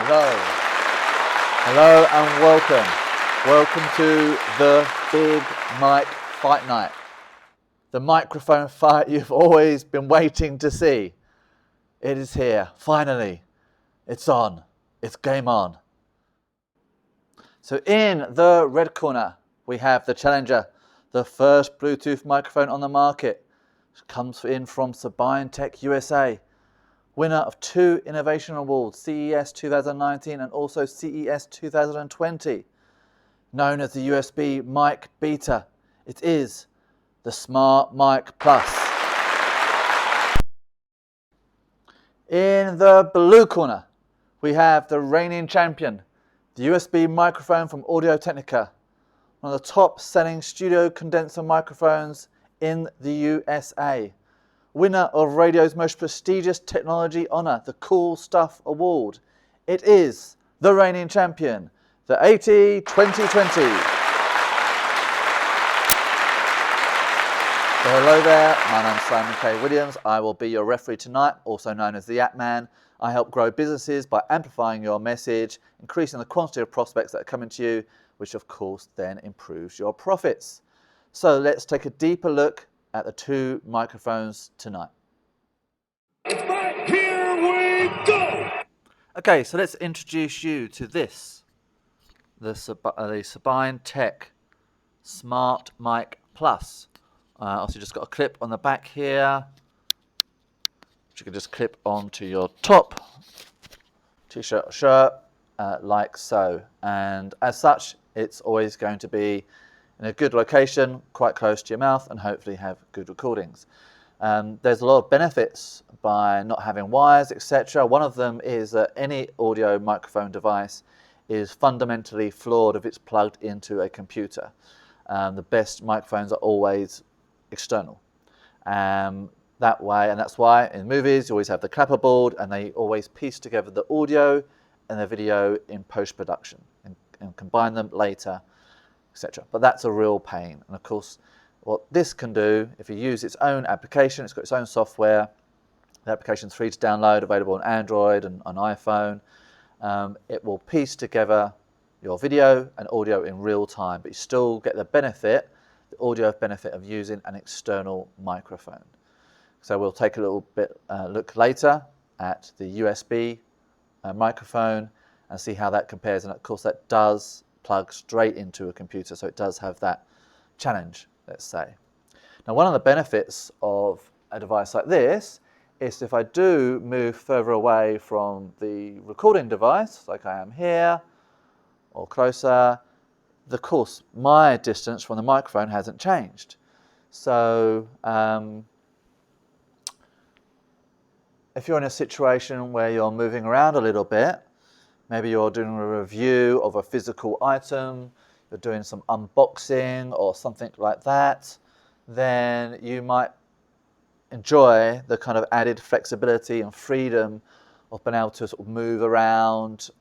Hello. Hello and welcome. Welcome to the Big Mike Fight Night. The microphone fight you've always been waiting to see. It is here, finally. It's on. It's game on. So in the red corner, we have the Challenger, the first Bluetooth microphone on the market. It comes in from SabineTek USA. Winner of 2 innovation awards, CES 2019 and also CES 2020. Known as the USB mic beater, it is the SmartMike Plus. In the blue corner, we have the reigning champion, the USB microphone from AudioTechnica, one of the top selling studio condenser microphones in the USA. Winner of radio's most prestigious technology honor, the Cool Stuff Award. It is the reigning champion, the AT 2020. So hello there, my name's Simon K. Williams. I will be your referee tonight, also known as the App Man. I help grow businesses by amplifying your message, increasing the quantity of prospects that are coming to you, which of course then improves your profits. So let's take a deeper look at the 2 microphones tonight. Here we go! Okay, so let's introduce you to this, the SabineTek SmartMike Plus. Also just got a clip on the back here, which you can just clip onto your top t-shirt or shirt, like so. And as such, it's always going to be in a good location, quite close to your mouth, and hopefully have good recordings. There's a lot of benefits by not having wires, etc. One of them is that any audio microphone device is fundamentally flawed if it's plugged into a computer. The best microphones are always external. That way, and that's why in movies you always have the clapperboard, and they always piece together the audio and the video in post-production and combine them later, etc. But that's a real pain. And of course, what this can do, if you use its own application, it's got its own software. The application's free to download, available on Android and on iPhone. It will piece together your video and audio in real time, but you still get the benefit, the audio benefit of using an external microphone. So we'll take a little bit look later at the USB microphone and see how that compares. And of course, that does plug straight into a computer, so it does have that challenge, let's say. Now, one of the benefits of a device like this is if I do move further away from the recording device, like I am here, or closer, of course, my distance from the microphone hasn't changed. So if you're in a situation where you're moving around a little bit, maybe you're doing a review of a physical item, you're doing some unboxing or something like that, then you might enjoy the kind of added flexibility and freedom of being able to sort of move around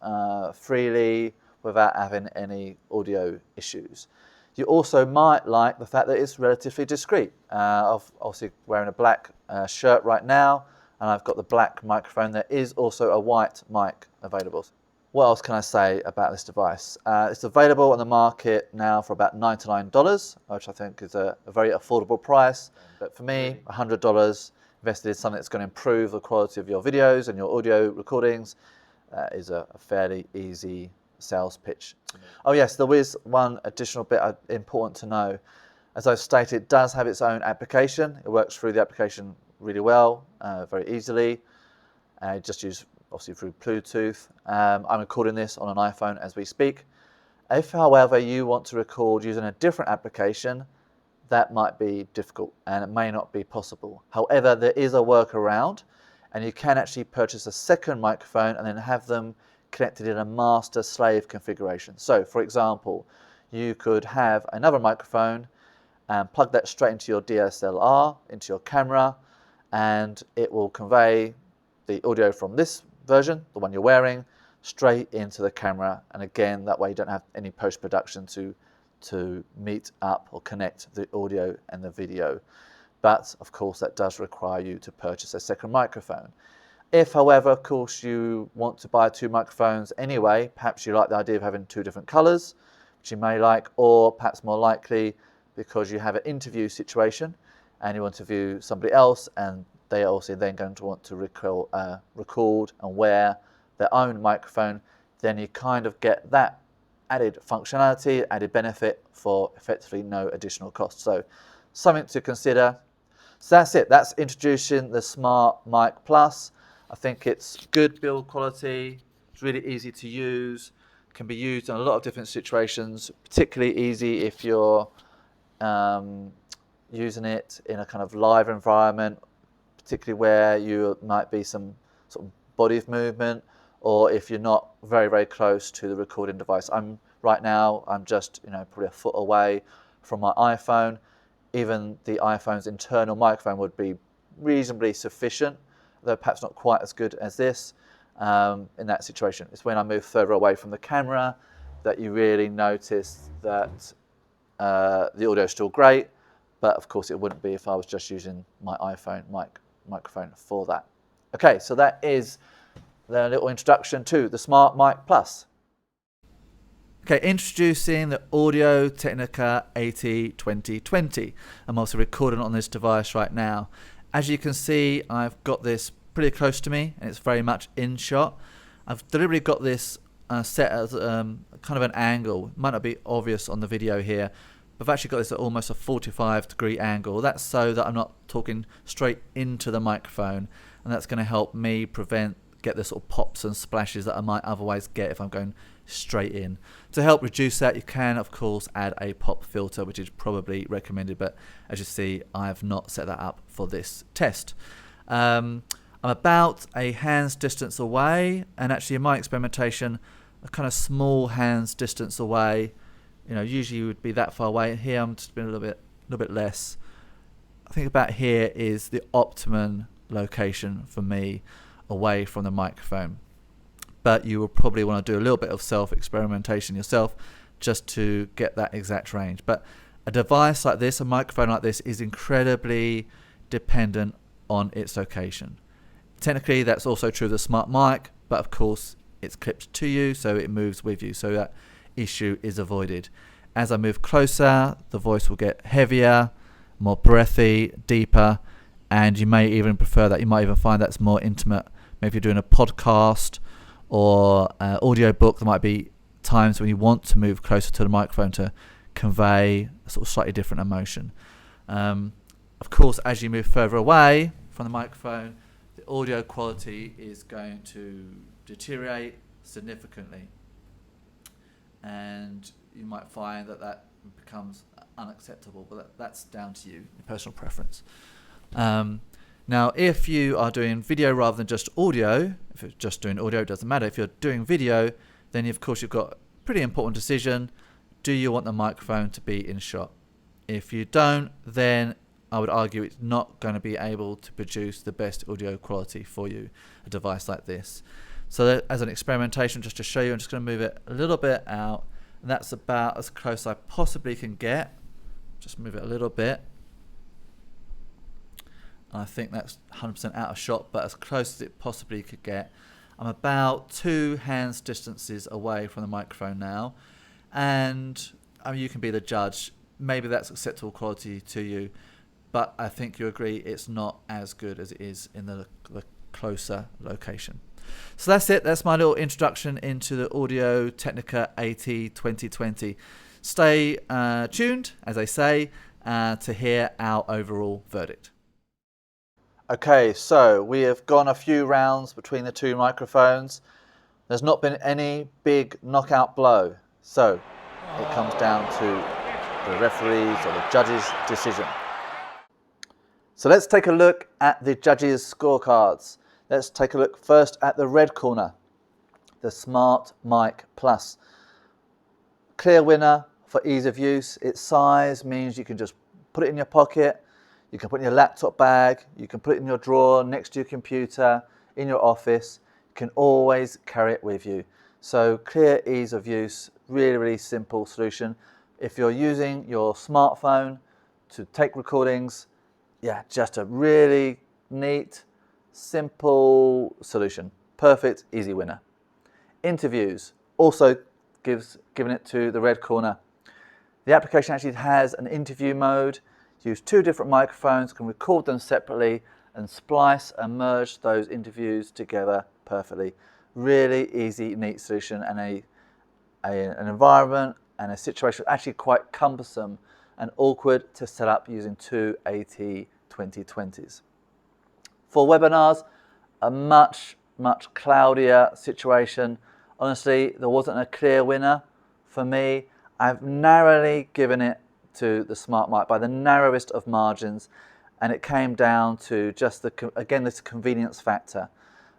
freely without having any audio issues. You also might like the fact that it's relatively discreet. I'm obviously wearing a black shirt right now, and I've got the black microphone. There is also a white mic available. What else can I say about this device? It's available on the market now for about $99, which I think is a very affordable price. But for me, $100 invested in something that's going to improve the quality of your videos and your audio recordings is a fairly easy sales pitch. Oh yes, there is one additional bit important to know. As I've stated, it does have its own application. It works through the application really well, very easily. Just use obviously through Bluetooth. I'm recording this on an iPhone as we speak. If, however, you want to record using a different application, that might be difficult and it may not be possible. However, there is a workaround, and you can actually purchase a second microphone and then have them connected in a master-slave configuration. So, for example, you could have another microphone and plug that straight into your DSLR, into your camera, and it will convey the audio from this version, the one you're wearing, straight into the camera. And again, that way you don't have any post-production to meet up or connect the audio and the video. But of course, that does require you to purchase a second microphone. If, however, of course, you want to buy 2 microphones anyway, perhaps you like the idea of having 2 different colours, which you may like, or perhaps more likely because you have an interview situation and you want to view somebody else and they are also then going to want to record and wear their own microphone, then you kind of get that added functionality, added benefit for effectively no additional cost. So something to consider. So that's it. That's introducing the SmartMike Plus. I think it's good build quality. It's really easy to use. Can be used in a lot of different situations. Particularly easy if you're using it in a kind of live environment, particularly where you might be some sort of body movement, or if you're not very, very close to the recording device. Right now, I'm just probably a foot away from my iPhone. Even the iPhone's internal microphone would be reasonably sufficient, though perhaps not quite as good as this in that situation. It's when I move further away from the camera that you really notice that the audio is still great, but of course it wouldn't be if I was just using my iPhone microphone for that. Okay, so that is the little introduction to the SmartMike Plus. Okay, introducing the AudioTechnica AT 2020. I'm also recording on this device right now. As you can see, I've got this pretty close to me and it's very much in shot. I've deliberately got this set as kind of an angle. It might not be obvious on the video here, but I've actually got this at almost a 45-degree angle. That's so that I'm not talking straight into the microphone, and that's going to help me get the sort of pops and splashes that I might otherwise get if I'm going straight in. To help reduce that, you can of course add a pop filter, which is probably recommended, but as you see, I have not set that up for this test. I'm about a hand's distance away, and actually in my experimentation, a kind of small hand's distance away. Usually you would be that far away. Here I'm just being a little bit less. I think about here is the optimum location for me away from the microphone. But you will probably want to do a little bit of self-experimentation yourself just to get that exact range. But a device like this, a microphone like this, is incredibly dependent on its location. Technically, that's also true of the SmartMike, but of course, it's clipped to you, so it moves with you, so that issue is avoided. As I move closer, the voice will get heavier, more breathy, deeper, and you may even prefer that. You might even find that's more intimate. Maybe if you're doing a podcast or audio book, there might be times when you want to move closer to the microphone to convey a sort of slightly different emotion. Of course, as you move further away from the microphone, the audio quality is going to deteriorate significantly, and you might find that becomes unacceptable, but that's down to you, your personal preference. Now, if you are doing video rather than just audio, if you're just doing audio, it doesn't matter. If you're doing video, then of course you've got a pretty important decision. Do you want the microphone to be in shot? If you don't, then I would argue it's not going to be able to produce the best audio quality for you, a device like this. So as an experimentation, just to show you, I'm just going to move it a little bit out, and that's about as close as I possibly can get. Just move it a little bit. I think that's 100% out of shot, but as close as it possibly could get. I'm about 2 hands distances away from the microphone now, and you can be the judge. Maybe that's acceptable quality to you, but I think you agree it's not as good as it is in the closer location. So that's it. That's my little introduction into the AudioTechnica AT 2020. Stay tuned, as I say, to hear our overall verdict. Okay, so we have gone a few rounds between the 2 microphones. There's not been any big knockout blow, so it comes down to the referees or the judges' decision. So let's take a look at the judges' scorecards. Let's take a look first at the red corner, the SmartMike Plus. Clear winner for ease of use. Its size means you can just put it in your pocket, you can put it in your laptop bag, you can put it in your drawer next to your computer, in your office. You can always carry it with you. So clear ease of use, really, really simple solution. If you're using your smartphone to take recordings, yeah, just a really neat, Simple solution. Perfect, easy winner. Interviews, also giving it to the red corner. The application actually has an interview mode. Use 2 different microphones, can record them separately and splice and merge those interviews together perfectly. Really easy, neat solution, and an environment and a situation actually quite cumbersome and awkward to set up using 2 AT2020s. For webinars, a much cloudier situation. Honestly, there wasn't a clear winner for me. I've narrowly given it to the SmartMike by the narrowest of margins, and it came down to just this convenience factor.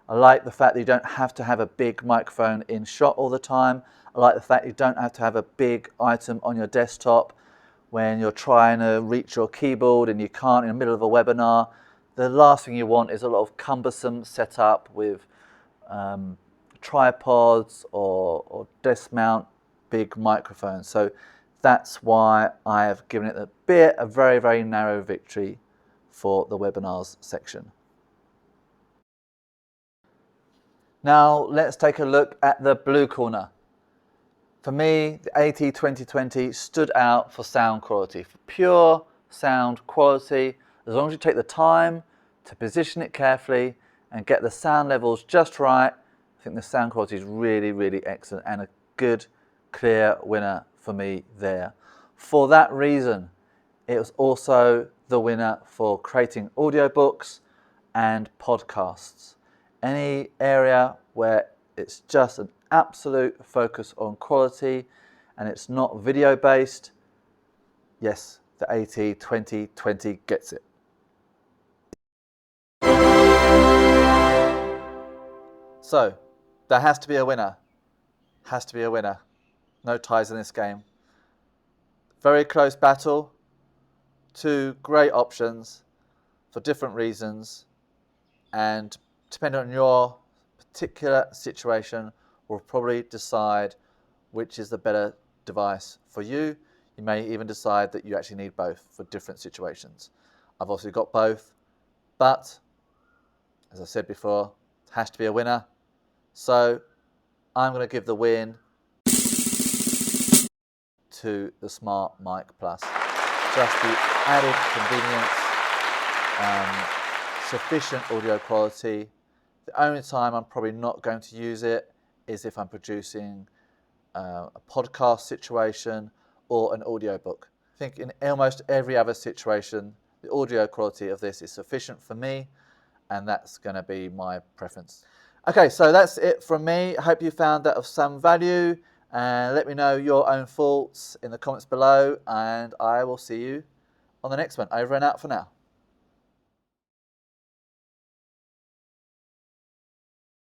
I like the fact that you don't have to have a big microphone in shot all the time. I like the fact you don't have to have a big item on your desktop when you're trying to reach your keyboard and you can't in the middle of a webinar. The last thing you want is a lot of cumbersome setup with tripods or desk mount big microphones. So that's why I have given it a very narrow victory for the webinars section. Now let's take a look at the blue corner. For me, the AT2020 stood out for sound quality, for pure sound quality. As long as you take the time to position it carefully and get the sound levels just right, I think the sound quality is really excellent and a good, clear winner for me there. For that reason, it was also the winner for creating audiobooks and podcasts. Any area where it's just an absolute focus on quality and it's not video based, yes, the AT2020 gets it. So, there has to be a winner. Has to be a winner. No ties in this game. Very close battle. 2 great options for different reasons, and depending on your particular situation, will probably decide which is the better device for you. You may even decide that you actually need both for different situations. I've obviously got both, but as I said before, it has to be a winner. So I'm going to give the win to the SmartMike Plus. Just the added convenience, sufficient audio quality. The only time I'm probably not going to use it is if I'm producing a podcast situation or an audiobook. I think in almost every other situation, the audio quality of this is sufficient for me, and that's going to be my preference. Okay, so that's it from me. I hope you found that of some value, and let me know your own thoughts in the comments below, and I will see you on the next one. Over and out for now.